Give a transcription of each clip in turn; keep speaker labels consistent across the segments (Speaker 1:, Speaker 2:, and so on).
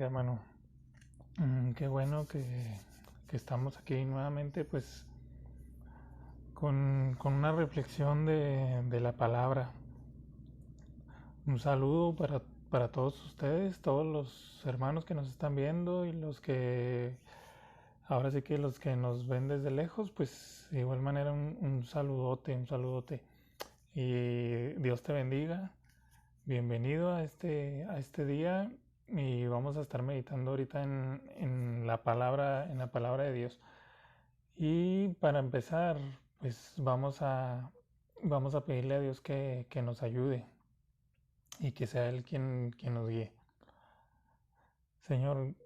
Speaker 1: Hermano, qué bueno que estamos aquí nuevamente, pues con una reflexión de la palabra. Un saludo para todos ustedes, todos los hermanos que nos están viendo y los que, ahora sí que los que nos ven desde lejos, pues de igual manera un saludote, un saludote. Y Dios te bendiga. Bienvenido a este día y vamos a estar meditando ahorita en la palabra de Dios. Y para empezar, pues vamos a pedirle a Dios que nos ayude y que sea Él quien nos guíe. Señor,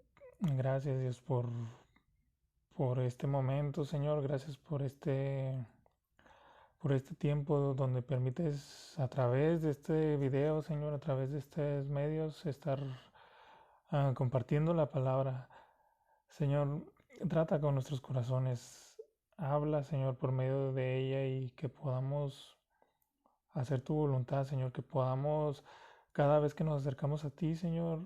Speaker 1: gracias Dios por este momento, Señor, gracias por este tiempo donde permites a través de este video, Señor, a través de estos medios, estar compartiendo la palabra. Señor, trata con nuestros corazones. Habla, Señor, por medio de ella y que podamos hacer tu voluntad, Señor, que podamos, cada vez que nos acercamos a ti, Señor,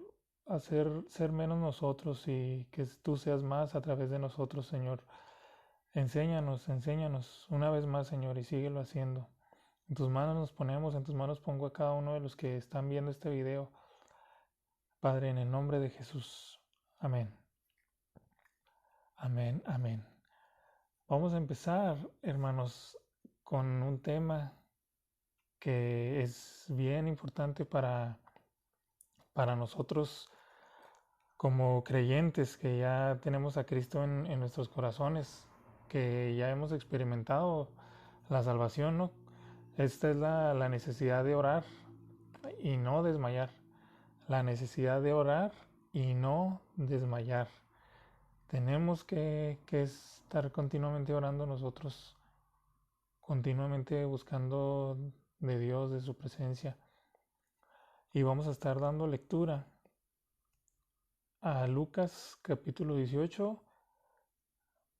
Speaker 1: ser menos nosotros y que tú seas más a través de nosotros, Señor. Enséñanos, enséñanos una vez más, Señor, y síguelo haciendo. En tus manos nos ponemos, en tus manos pongo a cada uno de los que están viendo este video. Padre, en el nombre de Jesús. Amén. Amén, amén. Vamos a empezar, hermanos, con un tema que es bien importante para nosotros como creyentes que ya tenemos a Cristo en nuestros corazones, que ya hemos experimentado la salvación, ¿no? Esta es la necesidad de orar y no desmayar. La necesidad de orar y no desmayar. Tenemos que estar continuamente orando nosotros, continuamente buscando de Dios, de su presencia. Y vamos a estar dando lectura a Lucas capítulo 18,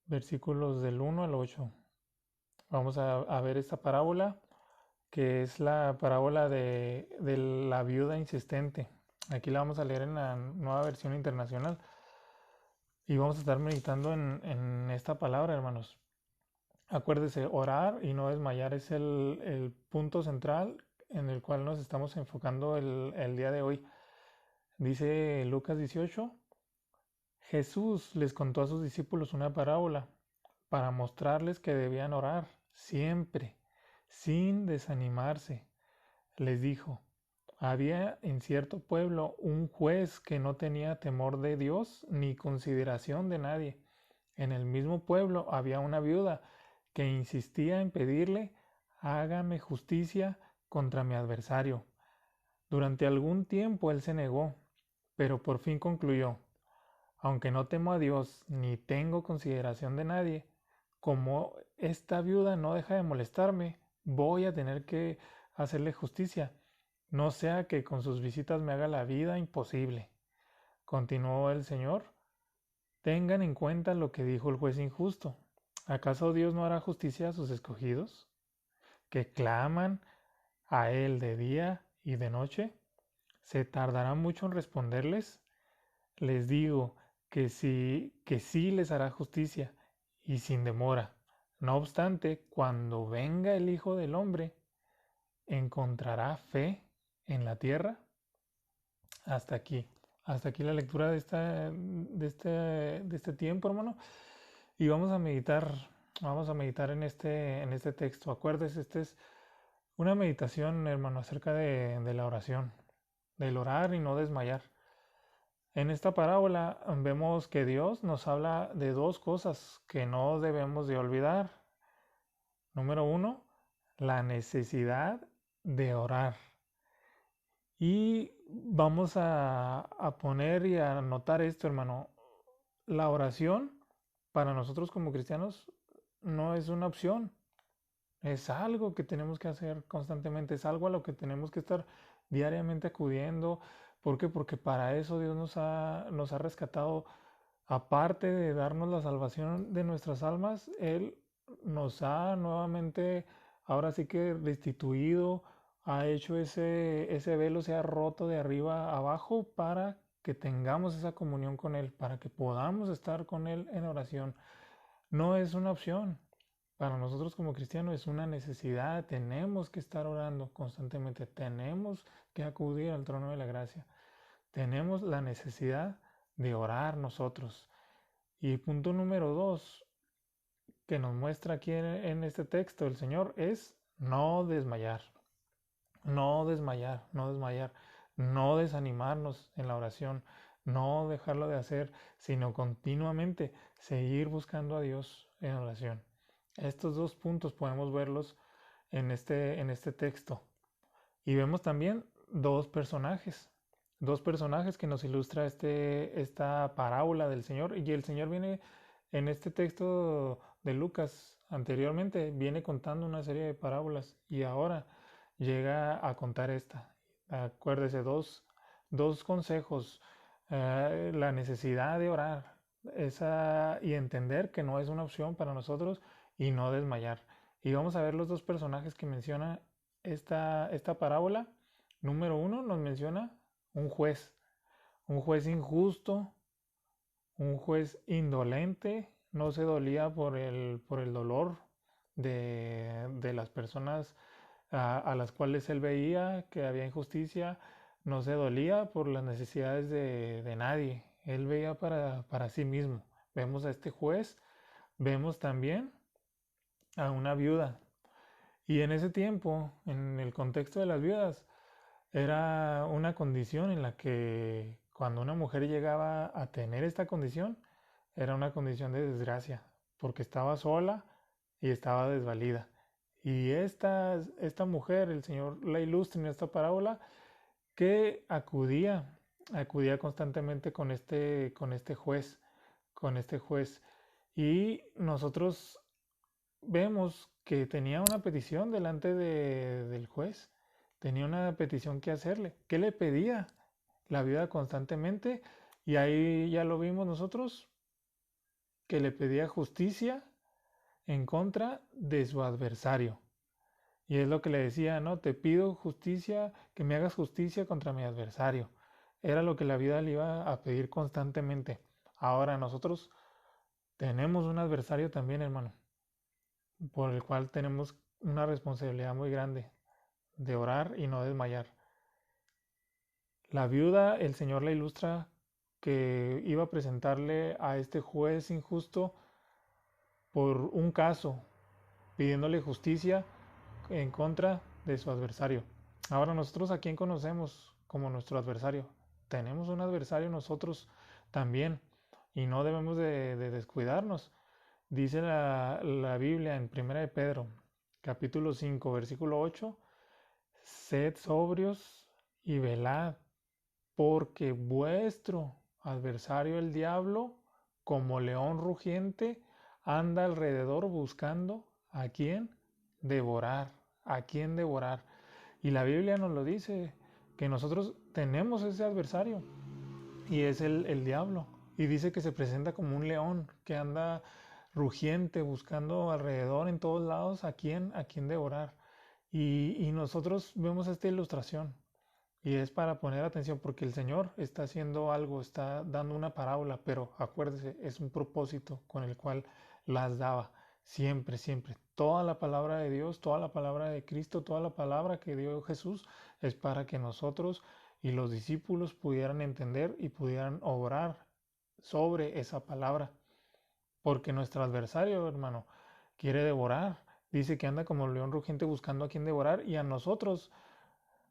Speaker 1: versículos del 1 al 8. Vamos a ver esta parábola, que es la parábola de la viuda insistente. Aquí la vamos a leer en la nueva versión internacional. Y vamos a estar meditando en esta palabra, hermanos. Acuérdese, orar y no desmayar es el punto central en el cual nos estamos enfocando el día de hoy. Dice Lucas 18, Jesús les contó a sus discípulos una parábola para mostrarles que debían orar siempre, sin desanimarse. Les dijo, había en cierto pueblo un juez que no tenía temor de Dios ni consideración de nadie. En el mismo pueblo había una viuda que insistía en pedirle, hágame justicia contra mi adversario. Durante algún tiempo él se negó, pero por fin concluyó, aunque no temo a Dios ni tengo consideración de nadie, como esta viuda no deja de molestarme, voy a tener que hacerle justicia, no sea que con sus visitas me haga la vida imposible. Continuó el Señor, tengan en cuenta lo que dijo el juez injusto. ¿Acaso Dios no hará justicia a sus escogidos, que claman a Él de día y de noche? ¿Se tardará mucho en responderles? Les digo que sí les hará justicia y sin demora. No obstante, cuando venga el Hijo del Hombre, ¿encontrará fe en la tierra? Hasta aquí. Hasta aquí la lectura de este tiempo, hermano. Y vamos a meditar en este texto. Acuérdese, esta es una meditación, hermano, acerca de la oración, del orar y no desmayar. En esta parábola vemos que Dios nos habla de dos cosas que no debemos de olvidar. Número uno, la necesidad de orar. Y vamos a poner y a notar esto, hermano. La oración para nosotros como cristianos no es una opción, es algo que tenemos que hacer constantemente, es algo a lo que tenemos que estar diariamente acudiendo. ¿Por qué? Porque para eso Dios nos ha rescatado. Aparte de darnos la salvación de nuestras almas, Él nos ha nuevamente, ahora sí que restituido, ha hecho ese velo, se ha roto de arriba a abajo para que tengamos esa comunión con Él, para que podamos estar con Él en oración. No es una opción. Para nosotros como cristianos es una necesidad. Tenemos que estar orando constantemente. Tenemos que acudir al trono de la gracia. Tenemos la necesidad de orar nosotros. Y punto número 2 que nos muestra aquí en este texto el Señor es no desmayar. No desmayar, no desmayar, no desanimarnos en la oración, no dejarlo de hacer, sino continuamente seguir buscando a Dios en oración. Estos dos puntos podemos verlos en este texto. Y vemos también dos personajes que nos ilustra esta parábola del Señor. Y el Señor viene en este texto de Lucas anteriormente, viene contando una serie de parábolas y ahora llega a contar esta. Acuérdese, dos consejos, la necesidad de orar y entender que no es una opción para nosotros y no desmayar. Y vamos a ver los dos personajes que menciona esta parábola. Número 1 nos menciona un juez injusto, un juez indolente, no se dolía por el dolor de las personas a las cuales él veía que había injusticia, no se dolía por las necesidades de nadie, él veía para sí mismo. Vemos a este juez, vemos también a una viuda. Y en ese tiempo, en el contexto de las viudas, era una condición en la que cuando una mujer llegaba a tener esta condición, era una condición de desgracia, porque estaba sola y estaba desvalida. Y esta mujer, el Señor la ilustra en esta parábola, que acudía constantemente con este juez. Y nosotros vemos que tenía una petición delante del juez, tenía una petición que hacerle. ¿Qué le pedía? La viuda constantemente, y ahí ya lo vimos nosotros, que le pedía justicia en contra de su adversario. Y es lo que le decía, ¿no? Te pido justicia, que me hagas justicia contra mi adversario. Era lo que la vida le iba a pedir constantemente. Ahora nosotros tenemos un adversario también, hermano, por el cual tenemos una responsabilidad muy grande de orar y no desmayar. La viuda, el Señor la ilustra que iba a presentarle a este juez injusto por un caso, pidiéndole justicia en contra de su adversario. Ahora nosotros a quién conocemos como nuestro adversario. Tenemos un adversario nosotros también y no debemos de descuidarnos. Dice la Biblia en 1 de Pedro, capítulo 5, versículo 8, sed sobrios y velad, porque vuestro adversario el diablo, como león rugiente, anda alrededor buscando a quién devorar, a quién devorar. Y la Biblia nos lo dice, que nosotros tenemos ese adversario y es el diablo. Y dice que se presenta como un león que anda rugiente, buscando alrededor en todos lados a quién devorar. Y nosotros vemos esta ilustración y es para poner atención porque el Señor está haciendo algo, está dando una parábola, pero acuérdese, es un propósito con el cual las daba. Siempre, siempre. Toda la palabra de Dios, toda la palabra de Cristo, toda la palabra que dio Jesús es para que nosotros y los discípulos pudieran entender y pudieran obrar sobre esa palabra. Porque nuestro adversario, hermano, quiere devorar. Dice que anda como león rugiente buscando a quien devorar y a nosotros,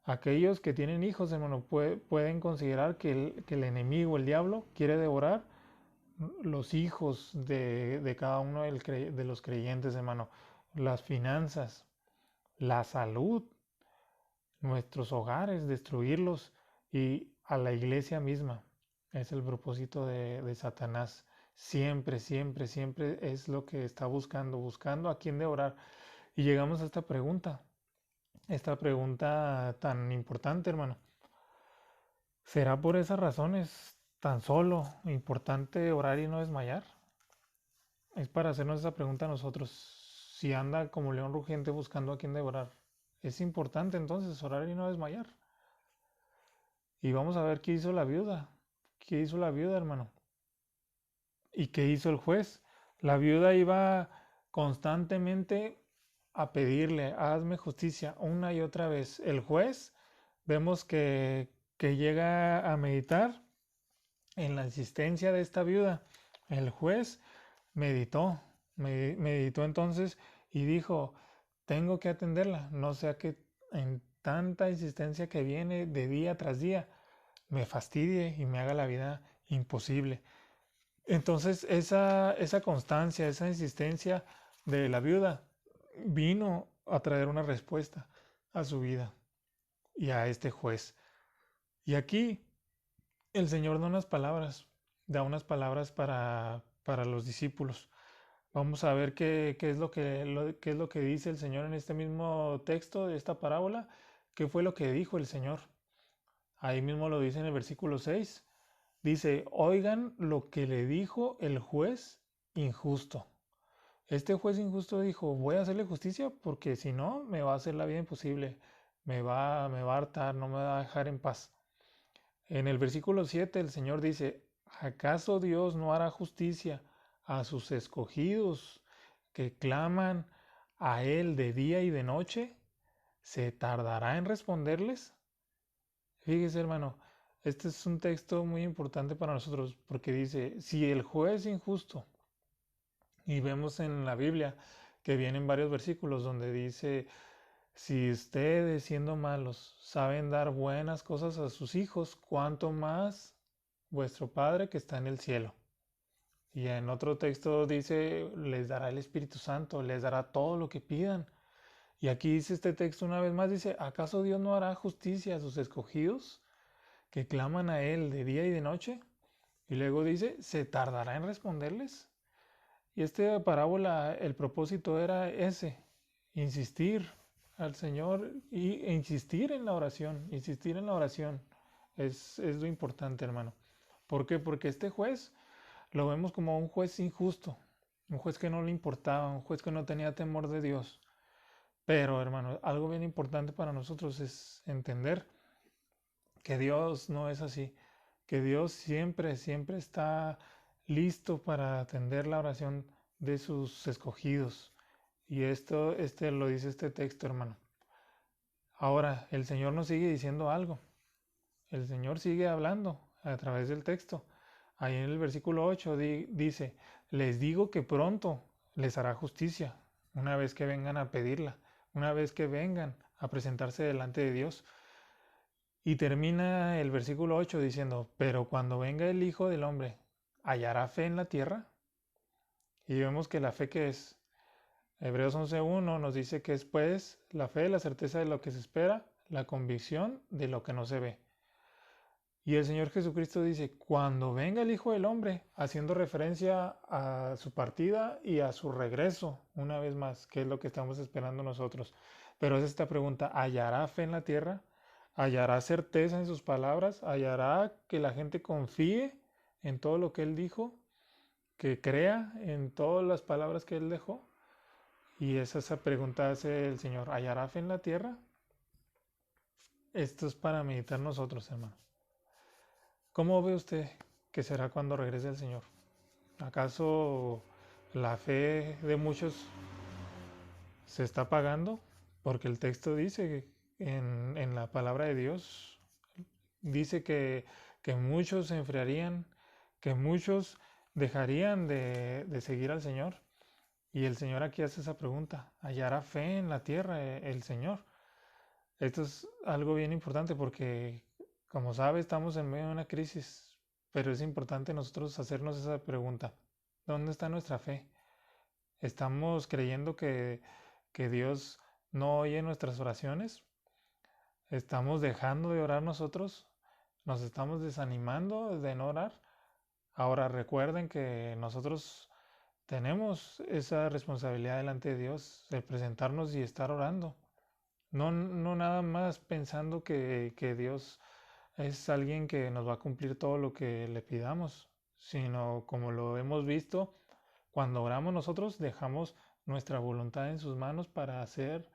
Speaker 1: aquellos que tienen hijos, hermano, pueden considerar que el enemigo, el diablo, quiere devorar los hijos de cada uno de los creyentes, hermano. Las finanzas, la salud, nuestros hogares, destruirlos y a la iglesia misma. Es el propósito de Satanás. Siempre, siempre, siempre es lo que está buscando a quién devorar. Y llegamos a esta pregunta tan importante, hermano. ¿Será por esas razones tan solo importante orar y no desmayar? Es para hacernos esa pregunta a nosotros. Si anda como león rugiente buscando a quién devorar, es importante entonces orar y no desmayar. Y vamos a ver qué hizo la viuda. ¿Qué hizo la viuda, hermano? ¿Y qué hizo el juez? La viuda iba constantemente a pedirle, hazme justicia, una y otra vez. El juez, vemos que llega a meditar en la insistencia de esta viuda. El juez meditó, meditó entonces y dijo, tengo que atenderla, no sea que en tanta insistencia que viene de día tras día, me fastidie y me haga la vida imposible. Entonces esa constancia, esa insistencia de la viuda vino a traer una respuesta a su vida y a este juez. Y aquí el Señor da unas palabras para los discípulos. Vamos a ver qué es qué es lo que dice el Señor en este mismo texto de esta parábola. ¿Qué fue lo que dijo el Señor? Ahí mismo lo dice en el versículo 6. Dice, oigan lo que le dijo el juez injusto. Este juez injusto dijo, voy a hacerle justicia porque si no, me va a hacer la vida imposible. Me va a hartar, no me va a dejar en paz. En el versículo 7 el Señor dice, ¿acaso Dios no hará justicia a sus escogidos que claman a Él de día y de noche? ¿Se tardará en responderles? Fíjese, hermano, este es un texto muy importante para nosotros porque dice, si el juez injusto, y vemos en la Biblia que vienen varios versículos donde dice, si ustedes siendo malos saben dar buenas cosas a sus hijos, ¿cuánto más vuestro Padre que está en el cielo? Y en otro texto dice, les dará el Espíritu Santo, les dará todo lo que pidan. Y aquí dice este texto una vez más, dice, ¿acaso Dios no hará justicia a sus escogidos que claman a Él de día y de noche? Y luego dice, ¿se tardará en responderles? Y esta parábola, el propósito era ese, insistir al Señor e insistir en la oración, insistir en la oración. Es lo importante, hermano. ¿Por qué? Porque este juez lo vemos como un juez injusto, un juez que no le importaba, un juez que no tenía temor de Dios. Pero, hermano, algo bien importante para nosotros es entender que Dios no es así, que Dios siempre, siempre está listo para atender la oración de sus escogidos. Y esto, lo dice este texto, hermano. Ahora, el Señor nos sigue diciendo algo. El Señor sigue hablando a través del texto. Ahí en el versículo 8 dice, les digo que pronto les hará justicia, una vez que vengan a pedirla, una vez que vengan a presentarse delante de Dios. Y termina el versículo 8 diciendo, pero cuando venga el Hijo del Hombre, ¿hallará fe en la tierra? Y vemos que la fe que es, Hebreos 11.1 nos dice que es pues la fe, la certeza de lo que se espera, la convicción de lo que no se ve. Y el Señor Jesucristo dice, cuando venga el Hijo del Hombre, haciendo referencia a su partida y a su regreso, una vez más, que es lo que estamos esperando nosotros. Pero es esta pregunta, ¿hallará fe en la tierra? ¿Hallará certeza en sus palabras? ¿Hallará que la gente confíe en todo lo que Él dijo? ¿Que crea en todas las palabras que Él dejó? Y esa pregunta hace el Señor, ¿hallará fe en la tierra? Esto es para meditar nosotros, hermano. ¿Cómo ve usted que será cuando regrese el Señor? ¿Acaso la fe de muchos se está apagando? Porque el texto dice en la palabra de Dios, dice que muchos se enfriarían, que muchos dejarían de seguir al Señor. Y el Señor aquí hace esa pregunta, ¿hallará fe en la tierra el Señor? Esto es algo bien importante porque, como sabe, estamos en medio de una crisis, pero es importante nosotros hacernos esa pregunta. ¿Dónde está nuestra fe? ¿Estamos creyendo que Dios no oye nuestras oraciones? ¿Estamos dejando de orar nosotros? ¿Nos estamos desanimando de no orar? Ahora recuerden que nosotros tenemos esa responsabilidad delante de Dios de presentarnos y estar orando. No nada más pensando que Dios es alguien que nos va a cumplir todo lo que le pidamos, sino como lo hemos visto, cuando oramos nosotros dejamos nuestra voluntad en sus manos para hacer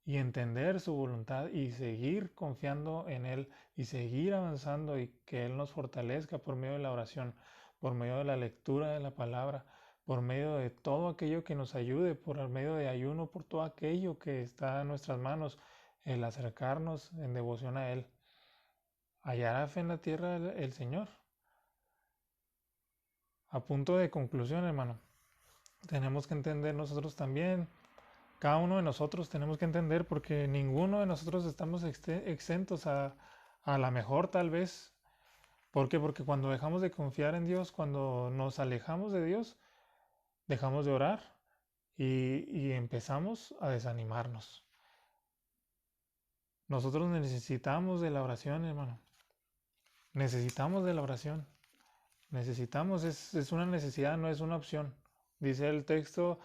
Speaker 1: y entender su voluntad y seguir confiando en Él y seguir avanzando y que Él nos fortalezca por medio de la oración, por medio de la lectura de la palabra, por medio de todo aquello que nos ayude, por medio de ayuno, por todo aquello que está en nuestras manos, el acercarnos en devoción a Él. Hallará fe en la tierra el Señor. A punto de conclusión, hermano, tenemos que entender nosotros también, cada uno de nosotros tenemos que entender porque ninguno de nosotros estamos exentos a la mejor tal vez. ¿Por qué? Porque cuando dejamos de confiar en Dios, cuando nos alejamos de Dios, dejamos de orar y empezamos a desanimarnos. Nosotros necesitamos de la oración, hermano. Necesitamos de la oración. Necesitamos, es una necesidad, no es una opción. Dice el texto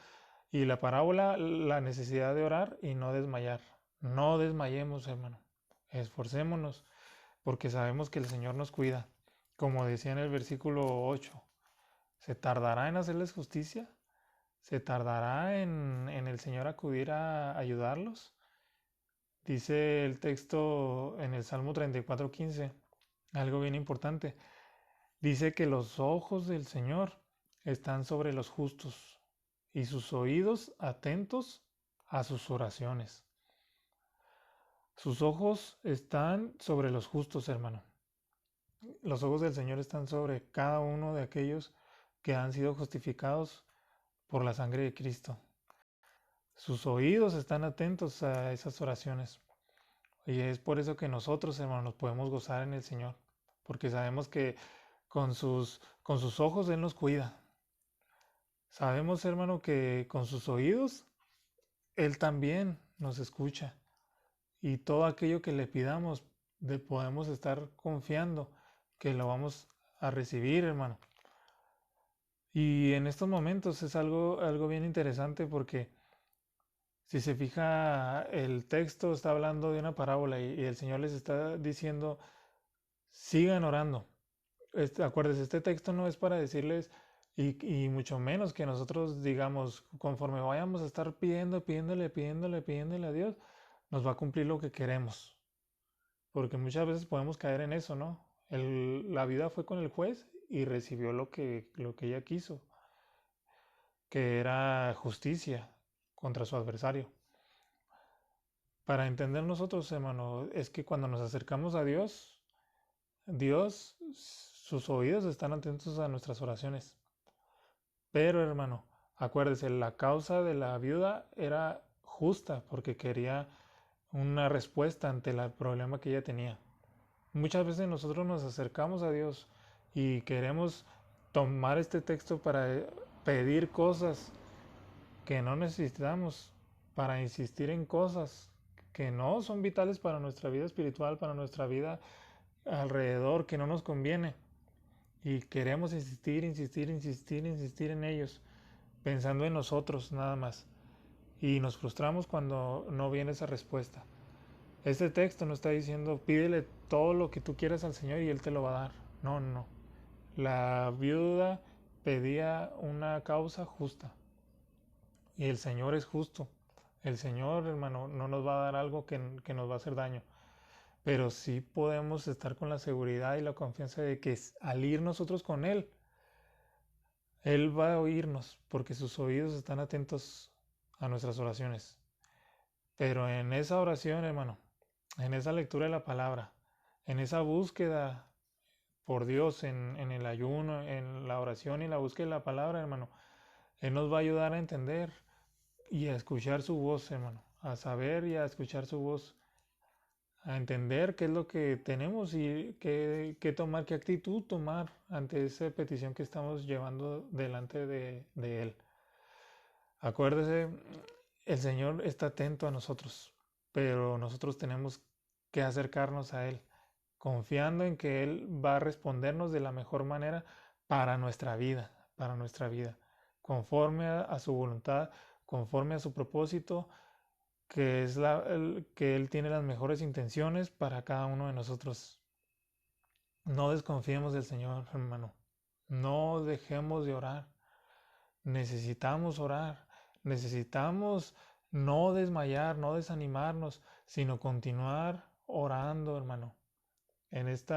Speaker 1: y la parábola, la necesidad de orar y no desmayar. No desmayemos, hermano. Esforcémonos porque sabemos que el Señor nos cuida. Como decía en el versículo 8, ¿se tardará en hacerles justicia? ¿Se tardará en el Señor acudir a ayudarlos? Dice el texto en el Salmo 34:15, algo bien importante. Dice que los ojos del Señor están sobre los justos y sus oídos atentos a sus oraciones. Sus ojos están sobre los justos, hermano. Los ojos del Señor están sobre cada uno de aquellos que han sido justificados por la sangre de Cristo. Sus oídos están atentos a esas oraciones. Y es por eso que nosotros, hermanos, nos podemos gozar en el Señor. Porque sabemos que con sus ojos Él nos cuida. Sabemos, hermano, que con sus oídos Él también nos escucha. Y todo aquello que le pidamos, podemos estar confiando que lo vamos a recibir, hermano. Y en estos momentos es algo bien interesante porque si se fija, el texto está hablando de una parábola y el Señor les está diciendo, sigan orando. Acuérdense, este texto no es para decirles, y mucho menos que nosotros digamos, conforme vayamos a estar pidiéndole a Dios, nos va a cumplir lo que queremos. Porque muchas veces podemos caer en eso, ¿no? La vida fue con el juez y recibió lo que ella quiso, que era justicia contra su adversario. Para entender nosotros, hermano, es que cuando nos acercamos a Dios, sus oídos están atentos a nuestras oraciones. Pero, hermano, acuérdese, la causa de la viuda era justa porque quería una respuesta ante el problema que ella tenía. Muchas veces nosotros nos acercamos a Dios y queremos tomar este texto para pedir cosas que no necesitamos, para insistir en cosas que no son vitales para nuestra vida espiritual, para nuestra vida alrededor, que no nos conviene. Y queremos insistir en ellos, pensando en nosotros nada más. Y nos frustramos cuando no viene esa respuesta. Este texto no está diciendo pídele todo lo que tú quieras al Señor y Él te lo va a dar. No, no. La viuda pedía una causa justa. Y el Señor es justo. El Señor, hermano, no nos va a dar algo que nos va a hacer daño. Pero sí podemos estar con la seguridad y la confianza de que al ir nosotros con Él, Él va a oírnos porque sus oídos están atentos a nuestras oraciones. Pero en esa oración, hermano, en esa lectura de la palabra, en esa búsqueda por Dios, en el ayuno, en la oración y la búsqueda de la palabra, hermano, Él nos va a ayudar a entender y a escuchar su voz, hermano, a saber y a escuchar su voz, a entender qué es lo que tenemos y qué tomar, qué actitud tomar ante esa petición que estamos llevando delante de Él. Acuérdese, el Señor está atento a nosotros, pero nosotros tenemos que acercarnos a Él, confiando en que Él va a respondernos de la mejor manera para nuestra vida, conforme a su voluntad, conforme a su propósito, que es que Él tiene las mejores intenciones para cada uno de nosotros. No desconfiemos del Señor, hermano. No dejemos de orar. Necesitamos orar. Necesitamos no desmayar, no desanimarnos, sino continuar orando, hermano. En este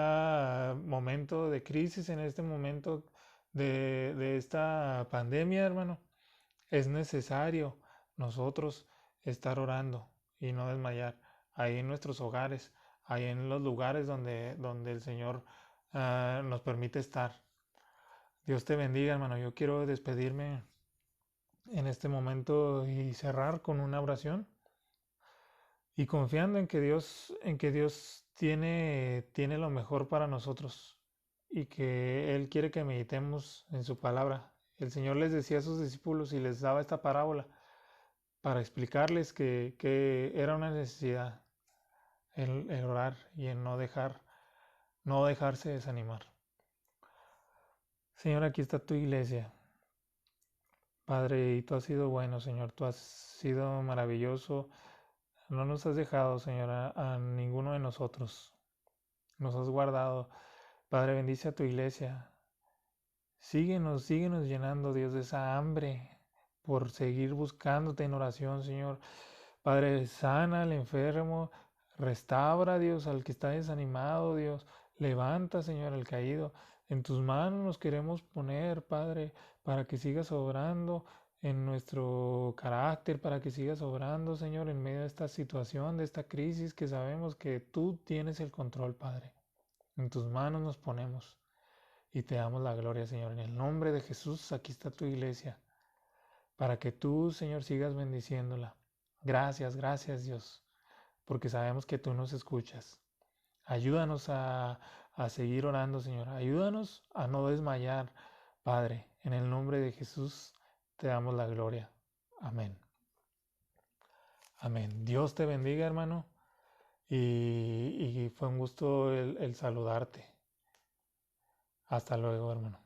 Speaker 1: momento de crisis, en este momento de esta pandemia, hermano, es necesario nosotros estar orando y no desmayar ahí en nuestros hogares, ahí en los lugares donde el Señor nos permite estar. Dios te bendiga, hermano. Yo quiero despedirme en este momento y cerrar con una oración y confiando en que Dios tiene lo mejor para nosotros y que Él quiere que meditemos en su palabra. El Señor les decía a sus discípulos y les daba esta parábola para explicarles que era una necesidad el orar y en no dejarse desanimar. Señor, aquí está tu iglesia. Padre, y tú has sido bueno, Señor, tú has sido maravilloso. No nos has dejado, Señor, a ninguno de nosotros. Nos has guardado. Padre, bendice a tu iglesia. Síguenos llenando, Dios, de esa hambre por seguir buscándote en oración, Señor. Padre, sana al enfermo, restaura, Dios, al que está desanimado, Dios. Levanta, Señor, al caído. En tus manos nos queremos poner, Padre, para que sigas obrando en nuestro carácter, para que sigas obrando, Señor, en medio de esta situación, de esta crisis, que sabemos que tú tienes el control, Padre. En tus manos nos ponemos y te damos la gloria, Señor. En el nombre de Jesús, aquí está tu iglesia, para que tú, Señor, sigas bendiciéndola. Gracias, gracias, Dios, porque sabemos que tú nos escuchas. Ayúdanos a seguir orando, Señor. Ayúdanos a no desmayar, Padre. En el nombre de Jesús te damos la gloria. Amén. Amén. Dios te bendiga, hermano. Y fue un gusto el saludarte. Hasta luego, hermano.